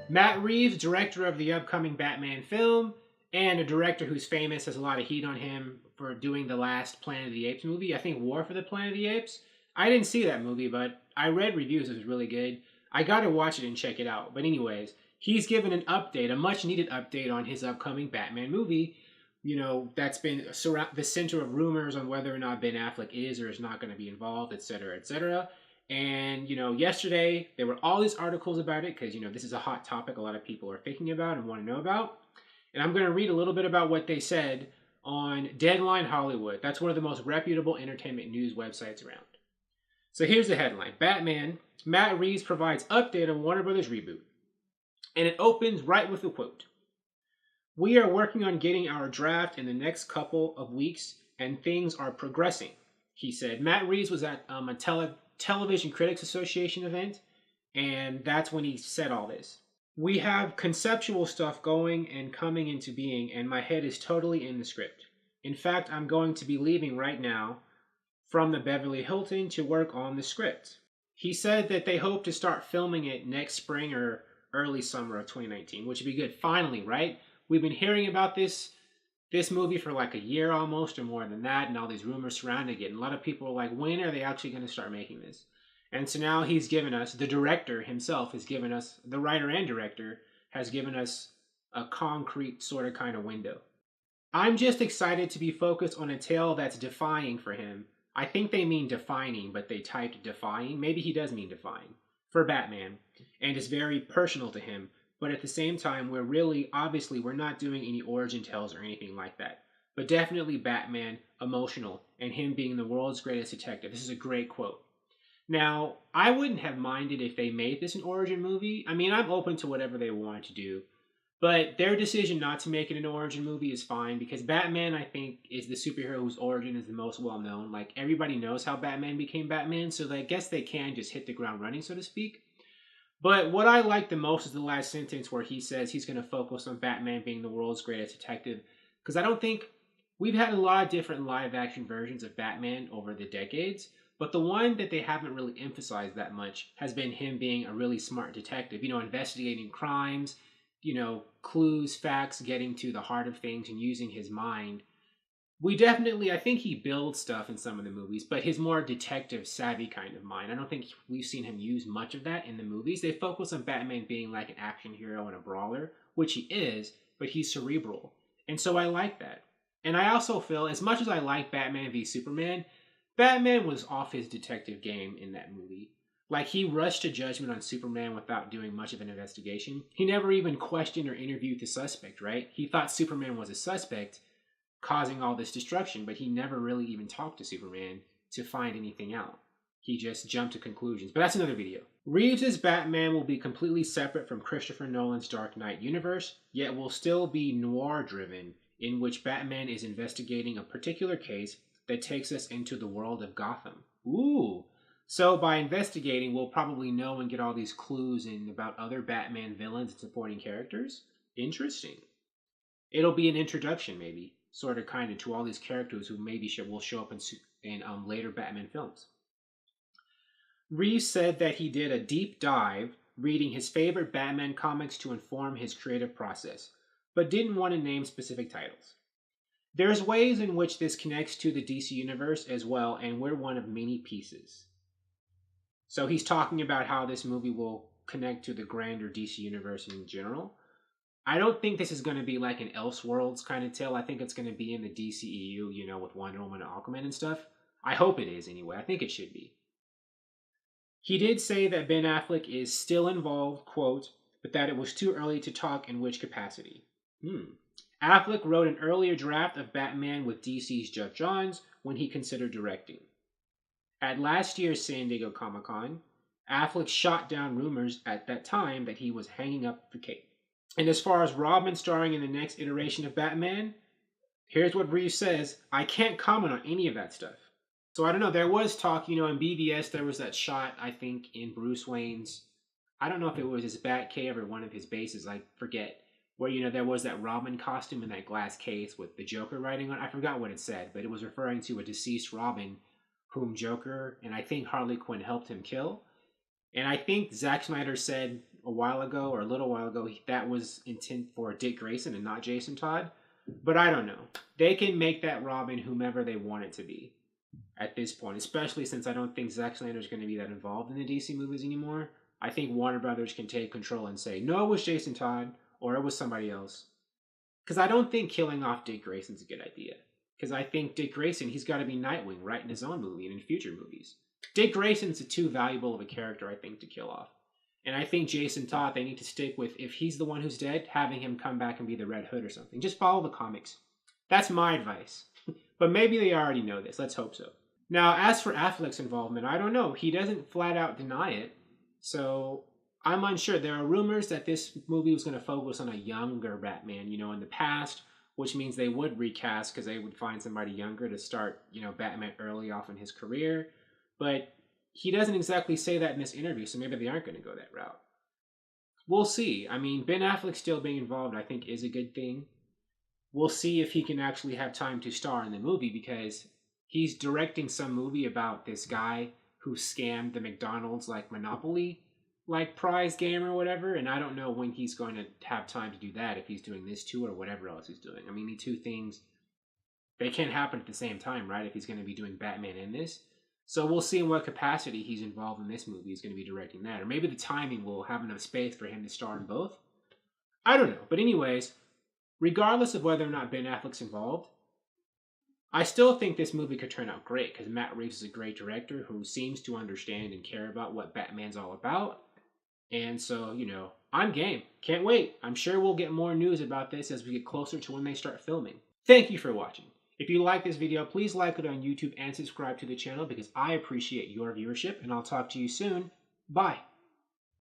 Matt Reeves, director of the upcoming Batman film, and a director who's famous, has a lot of heat on him for doing the last Planet of the Apes movie. I think War for the Planet of the Apes. I didn't see that movie, but I read reviews. It was really good. I got to watch it and check it out. But anyways, he's given an update, a much needed update on his upcoming Batman movie. That's been the center of rumors on whether or not Ben Affleck is or is not going to be involved, etc., etc. And, yesterday there were all these articles about it because, this is a hot topic a lot of people are thinking about and want to know about. And I'm going to read a little bit about what they said on Deadline Hollywood. That's one of the most reputable entertainment news websites around. So here's the headline. Batman, Matt Reeves provides update on Warner Brothers reboot. And it opens right with a quote. "We are working on getting our draft in the next couple of weeks, and things are progressing," he said. Matt Reeves was at a Television Critics Association event, and that's when he said all this. "We have conceptual stuff going and coming into being, and my head is totally in the script. In fact, I'm going to be leaving right now from the Beverly Hilton to work on the script." He said that they hope to start filming it next spring or early summer of 2019, which would be good. Finally, right? We've been hearing about this movie for like a year almost or more than that, and all these rumors surrounding it. And a lot of people are like, when are they actually going to start making this? And so now he's given us, the director himself has given us, the writer and director has given us a concrete sort of kind of window. "I'm just excited to be focused on a tale that's defying for him." I think they mean defining, but they typed defying. Maybe he does mean defying for Batman, and it's very personal to him. But at the same time, we're not doing any origin tales or anything like that. But definitely Batman, emotional, and him being the world's greatest detective. This is a great quote. Now, I wouldn't have minded if they made this an origin movie. I mean, I'm open to whatever they wanted to do. But their decision not to make it an origin movie is fine because Batman, I think, is the superhero whose origin is the most well known. Like, everybody knows how Batman became Batman, so I guess they can just hit the ground running, so to speak. But what I like the most is the last sentence where he says he's going to focus on Batman being the world's greatest detective. Because I don't think we've had a lot of different live action versions of Batman over the decades. But the one that they haven't really emphasized that much has been him being a really smart detective, investigating crimes, clues, facts, getting to the heart of things and using his mind. I think he builds stuff in some of the movies, but his more detective savvy kind of mind. I don't think we've seen him use much of that in the movies. They focus on Batman being like an action hero and a brawler, which he is, but he's cerebral. And so I like that. And I also feel, as much as I like Batman v Superman, Batman was off his detective game in that movie. Like, he rushed to judgment on Superman without doing much of an investigation. He never even questioned or interviewed the suspect, right? He thought Superman was a suspect, causing all this destruction, but he never really even talked to Superman to find anything out. He just jumped to conclusions. But that's another video. Reeves' Batman will be completely separate from Christopher Nolan's Dark Knight universe, yet will still be noir-driven, in which Batman is investigating a particular case that takes us into the world of Gotham. Ooh! So by investigating, we'll probably know and get all these clues about other Batman villains and supporting characters. Interesting. It'll be an introduction, maybe, sort of, kind of, to all these characters who maybe will show up in later Batman films. Reeves said that he did a deep dive reading his favorite Batman comics to inform his creative process, but didn't want to name specific titles. "There's ways in which this connects to the DC Universe as well, and we're one of many pieces." So he's talking about how this movie will connect to the grander DC Universe in general. I don't think this is going to be like an Elseworlds kind of tale. I think it's going to be in the DCEU, with Wonder Woman and Aquaman and stuff. I hope it is anyway. I think it should be. He did say that Ben Affleck is still involved, quote, but that it was too early to talk in which capacity. Affleck wrote an earlier draft of Batman with DC's Jeff Johns when he considered directing. At last year's San Diego Comic-Con, Affleck shot down rumors at that time that he was hanging up the cape. And as far as Robin starring in the next iteration of Batman, here's what Reeves says: "I can't comment on any of that stuff." So I don't know, there was talk, in BVS there was that shot, I think, in Bruce Wayne's, I don't know if it was his Batcave or one of his bases, I forget, where, there was that Robin costume in that glass case with the Joker writing on it. I forgot what it said, but it was referring to a deceased Robin whom Joker and I think Harley Quinn helped him kill. And I think Zack Snyder said, a while ago, or a little while ago, that was intent for Dick Grayson and not Jason Todd. But I don't know. They can make that Robin whomever they want it to be at this point, especially since I don't think Zack Snyder is going to be that involved in the DC movies anymore. I think Warner Brothers can take control and say, no, it was Jason Todd, or it was somebody else. Because I don't think killing off Dick Grayson's a good idea. Because I think Dick Grayson, he's got to be Nightwing, right, in his own movie and in future movies. Dick Grayson's too valuable of a character, I think, to kill off. And I think Jason Todd, they need to stick with, if he's the one who's dead, having him come back and be the Red Hood or something. Just follow the comics. That's my advice. But maybe they already know this. Let's hope so. Now, as for Affleck's involvement, I don't know. He doesn't flat out deny it. So I'm unsure. There are rumors that this movie was going to focus on a younger Batman, in the past, which means they would recast because they would find somebody younger to start, Batman early off in his career. But he doesn't exactly say that in this interview, so maybe they aren't going to go that route. We'll see. I mean, Ben Affleck still being involved, I think, is a good thing. We'll see if he can actually have time to star in the movie, because he's directing some movie about this guy who scammed the McDonald's Monopoly prize game or whatever, and I don't know when he's going to have time to do that, if he's doing this too or whatever else he's doing. I mean, the two things, they can't happen at the same time, right? If he's going to be doing Batman in this. So we'll see in what capacity he's involved in this movie. He's going to be directing that. Or maybe the timing will have enough space for him to star in both. I don't know. But anyways, regardless of whether or not Ben Affleck's involved, I still think this movie could turn out great, because Matt Reeves is a great director who seems to understand and care about what Batman's all about. And so, I'm game. Can't wait. I'm sure we'll get more news about this as we get closer to when they start filming. Thank you for watching. If you like this video, please like it on YouTube and subscribe to the channel, because I appreciate your viewership, and I'll talk to you soon. Bye.